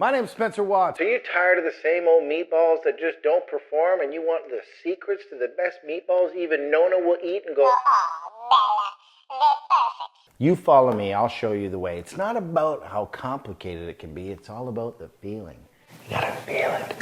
My name's Spencer Watts. Are you tired of the same old meatballs that just don't perform and you want the secrets to the best meatballs even Nona will eat and go, You follow me, I'll show you the way. It's not about how complicated it can be, it's all about the feeling. You gotta feel it.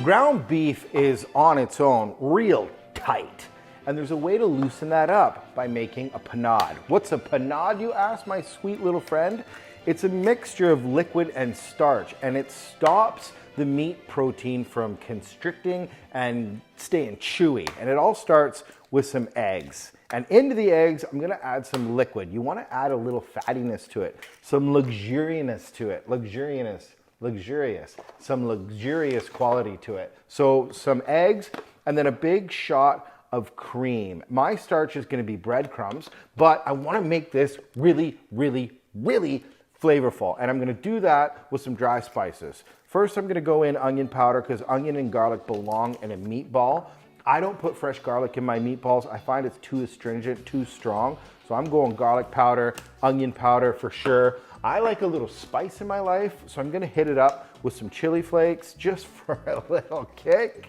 Ground beef is on its own real tight. And there's a way to loosen that up by making a panade. What's a panade, you ask, my sweet little friend? It's a mixture of liquid and starch, and it stops the meat protein from constricting and staying chewy. And it all starts with some eggs. And into the eggs, I'm gonna add some liquid. You wanna add a little fattiness to it, some luxuriousness to it, some luxurious quality to it. So some eggs, and then a big shot of cream. My starch is going to be breadcrumbs, but I want to make this really, really, really flavorful. And I'm going to do that with some dry spices. First, I'm going to go in onion powder because onion and garlic belong in a meatball. I don't put fresh garlic in my meatballs. I find it's too astringent, too strong. So I'm going garlic powder, onion powder for sure. I like a little spice in my life, so I'm going to hit it up with some chili flakes just for a little kick.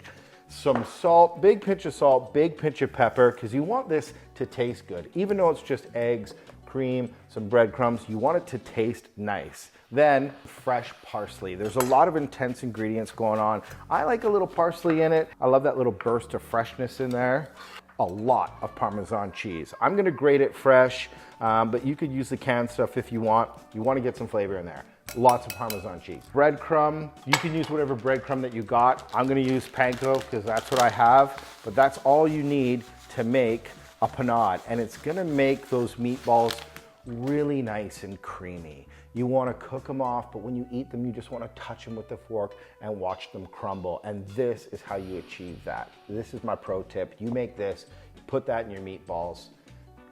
Some salt, big pinch of salt, big pinch of pepper, because you want this to taste good. Even though it's just eggs, cream, some breadcrumbs, you want it to taste nice. Then fresh parsley. There's a lot of intense ingredients going on. I like a little parsley in it. I love that little burst of freshness in there. A lot of Parmesan cheese. I'm gonna grate it fresh, but you could use the canned stuff if you want. You wanna get some flavor in there. Lots of Parmesan cheese. Breadcrumb, you can use whatever breadcrumb that you got. I'm gonna use panko because that's what I have, but that's all you need to make a panade. And it's gonna make those meatballs really nice and creamy. You wanna cook them off, but when you eat them, you just wanna touch them with the fork and watch them crumble. And this is how you achieve that. This is my pro tip. You make this, put that in your meatballs.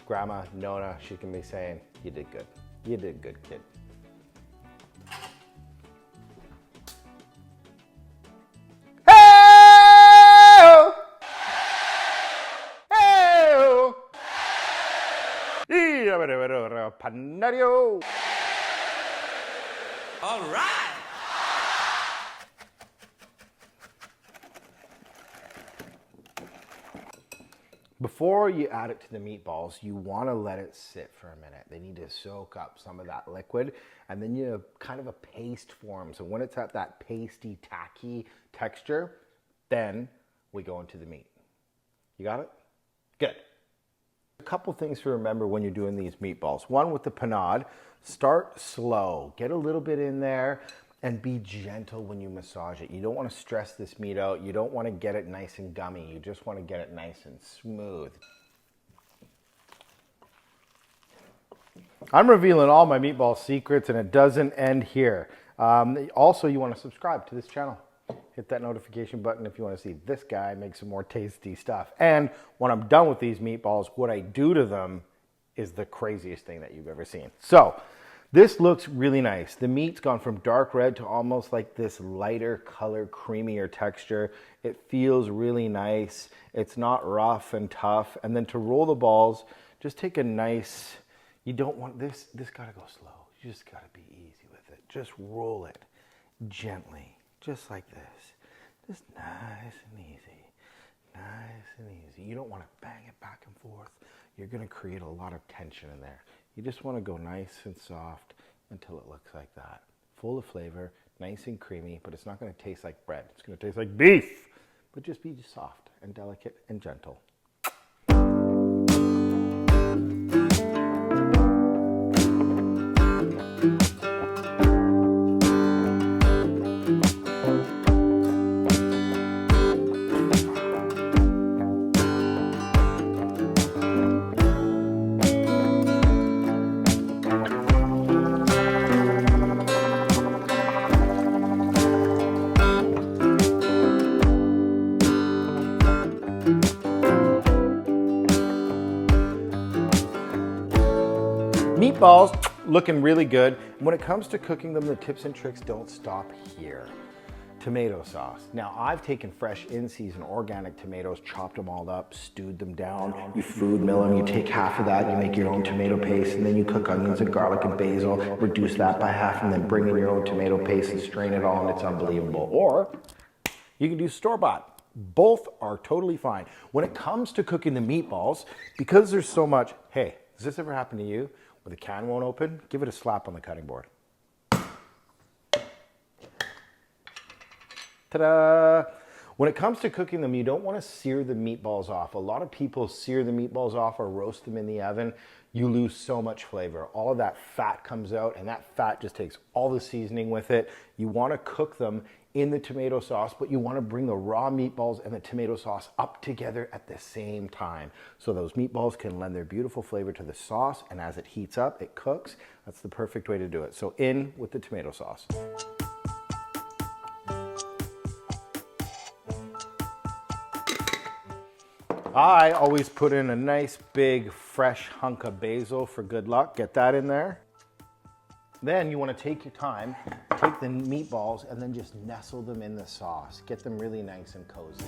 Grandma, Nona, she can be saying, you did good. You did good, kid. Panade. All right. Before you add it to the meatballs, you want to let it sit for a minute. They need to soak up some of that liquid, and then you kind of a paste forms. And when it's at that pasty, tacky texture, then we go into the meat. You got it? Good. A couple things to remember when you're doing these meatballs. One, with the panade, start slow. Get a little bit in there and be gentle when you massage it. You don't want to stress this meat out. You don't want to get it nice and gummy. You just want to get it nice and smooth. I'm revealing all my meatball secrets, and it doesn't end here. Also, you want to subscribe to this channel. Hit that notification button if you want to see this guy make some more tasty stuff. And when I'm done with these meatballs, what I do to them is the craziest thing that you've ever seen. So this looks really nice. The meat's gone from dark red to almost like this lighter color, creamier texture. It feels really nice. It's not rough and tough. And then to roll the balls, just take a nice, you don't want this gotta go slow. You just gotta be easy with it. Just roll it gently. Just like this. Just nice and easy. Nice and easy. You don't want to bang it back and forth. You're going to create a lot of tension in there. You just want to go nice and soft until it looks like that. Full of flavor, nice and creamy, but it's not going to taste like bread. It's going to taste like beef. But just be soft and delicate and gentle. Meatballs looking really good. When it comes to cooking them, the tips and tricks don't stop here. tomato sauce. Now I've taken fresh in-season organic tomatoes, chopped them all up, stewed them down, you food mill them, you take half of that, you make your own tomato paste, and then you cook onions and garlic and basil, reduce that by half, and then bring in your own tomato paste and strain it all, and it's unbelievable. Or you can do store-bought. Both are totally fine. When it comes to cooking the meatballs, because there's so much, hey, has this ever happened to you where the can won't open? Give it a slap on the cutting board. Ta-da! When it comes to cooking them, you don't want to sear the meatballs off. A lot of people sear the meatballs off or roast them in the oven. You lose so much flavor. All of that fat comes out, and that fat just takes all the seasoning with it. You want to cook them in the tomato sauce, but you want to bring the raw meatballs and the tomato sauce up together at the same time. So those meatballs can lend their beautiful flavor to the sauce, and as it heats up, it cooks. That's the perfect way to do it. So in with the tomato sauce. I always put in a nice big fresh hunk of basil for good luck. Get that in there. Then you want to take your time, take the meatballs and then just nestle them in the sauce. Get them really nice and cozy.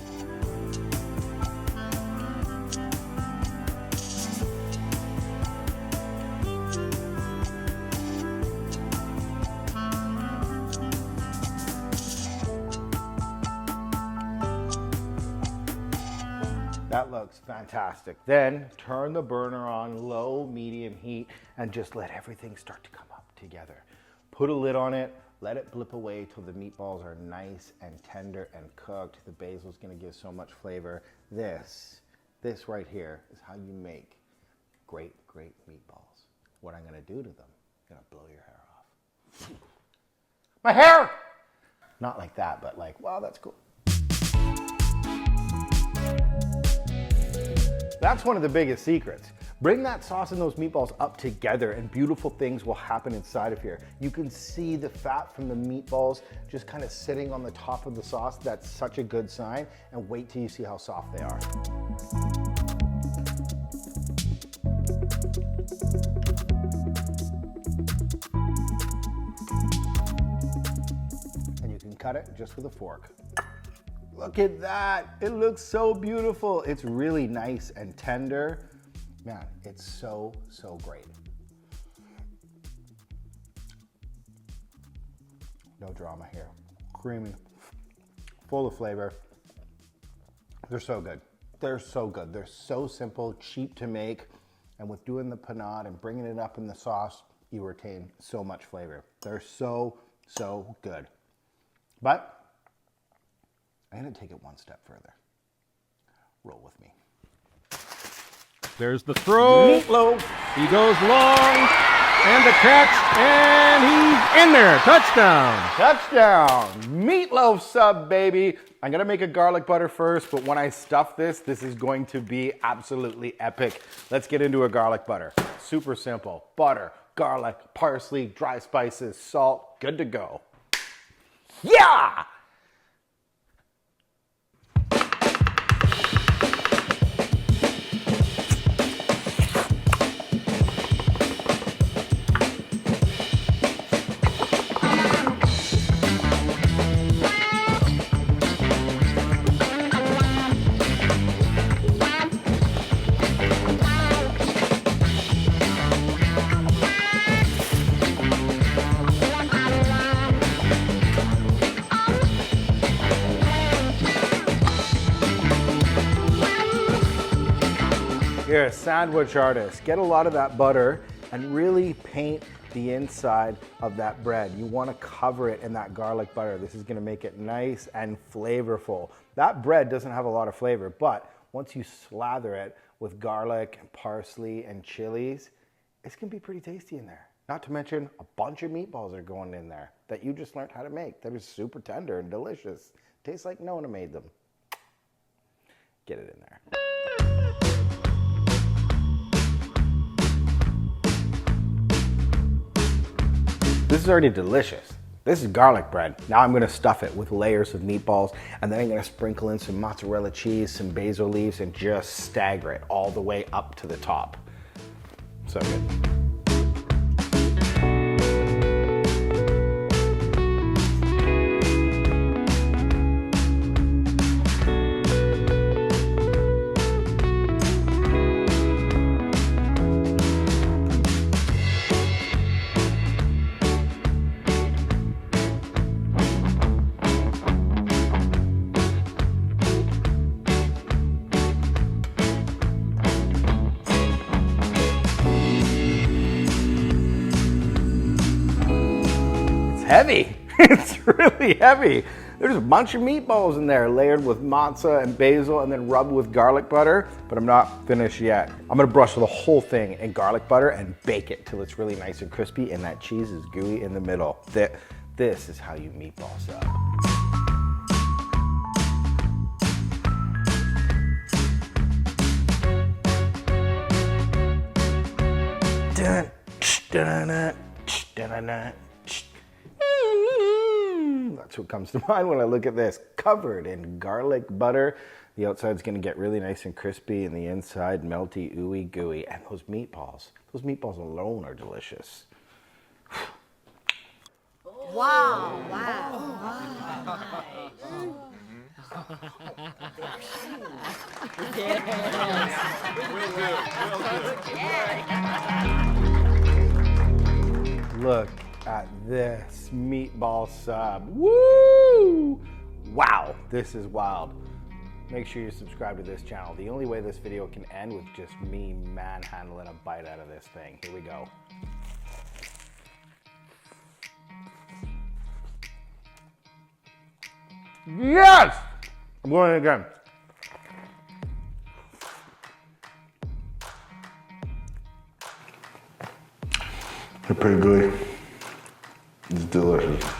That looks fantastic. Then turn the burner on low, medium heat and just let everything start to come up together. Put a lid on it, let it blip away till the meatballs are nice and tender and cooked. The basil's gonna give so much flavor. This right here is how you make great, great meatballs. What I'm gonna do to them, I'm gonna blow your hair off. My hair! Not like that, but like, wow, that's cool. That's one of the biggest secrets. Bring that sauce and those meatballs up together and beautiful things will happen inside of here. You can see the fat from the meatballs just kind of sitting on the top of the sauce. That's such a good sign. And wait till you see how soft they are. And you can cut it just with a fork. Look at that, it looks so beautiful. It's really nice and tender. Man, it's so, so great. No drama here. Creamy, full of flavor. They're so good. They're so good. They're so simple, cheap to make. And with doing the panade and bringing it up in the sauce, you retain so much flavor. They're so, so good. But I'm gonna take it one step further. Roll with me. There's the throw. Meatloaf. He goes long, and the catch, and he's in there. Touchdown. Touchdown. Meatloaf sub, baby. I'm gonna make a garlic butter first, but when I stuff this is going to be absolutely epic. Let's get into a garlic butter. Super simple. Butter, garlic, parsley, dry spices, salt, good to go. Yeah! You're a sandwich artist. Get a lot of that butter and really paint the inside of that bread. You want to cover it in that garlic butter. This is going to make it nice and flavorful. That bread doesn't have a lot of flavor, but once you slather it with garlic and parsley and chilies, it's going to be pretty tasty in there. Not to mention a bunch of meatballs are going in there that you just learned how to make. That is super tender and delicious. Tastes like Nona made them. Get it in there. This is already delicious. This is garlic bread. Now I'm gonna stuff it with layers of meatballs, and then I'm gonna sprinkle in some mozzarella cheese, some basil leaves, and just stagger it all the way up to the top. So good. heavy. It's really heavy. There's a bunch of meatballs in there layered with matzo and basil and then rubbed with garlic butter, but I'm not finished yet. I'm gonna brush the whole thing in garlic butter and bake it till it's really nice and crispy and that cheese is gooey in the middle. This is how you meatball sub. That's what comes to mind when I look at this. Covered in garlic butter. The outside's gonna get really nice and crispy and the inside melty, ooey gooey. And those meatballs alone are delicious. Wow, Look at this meatball sub. Woo! Wow, this is wild. Make sure you subscribe to this channel. The only way this video can end with just me manhandling a bite out of this thing. Here we go. Yes! I'm going again. They're pretty good. It's delicious.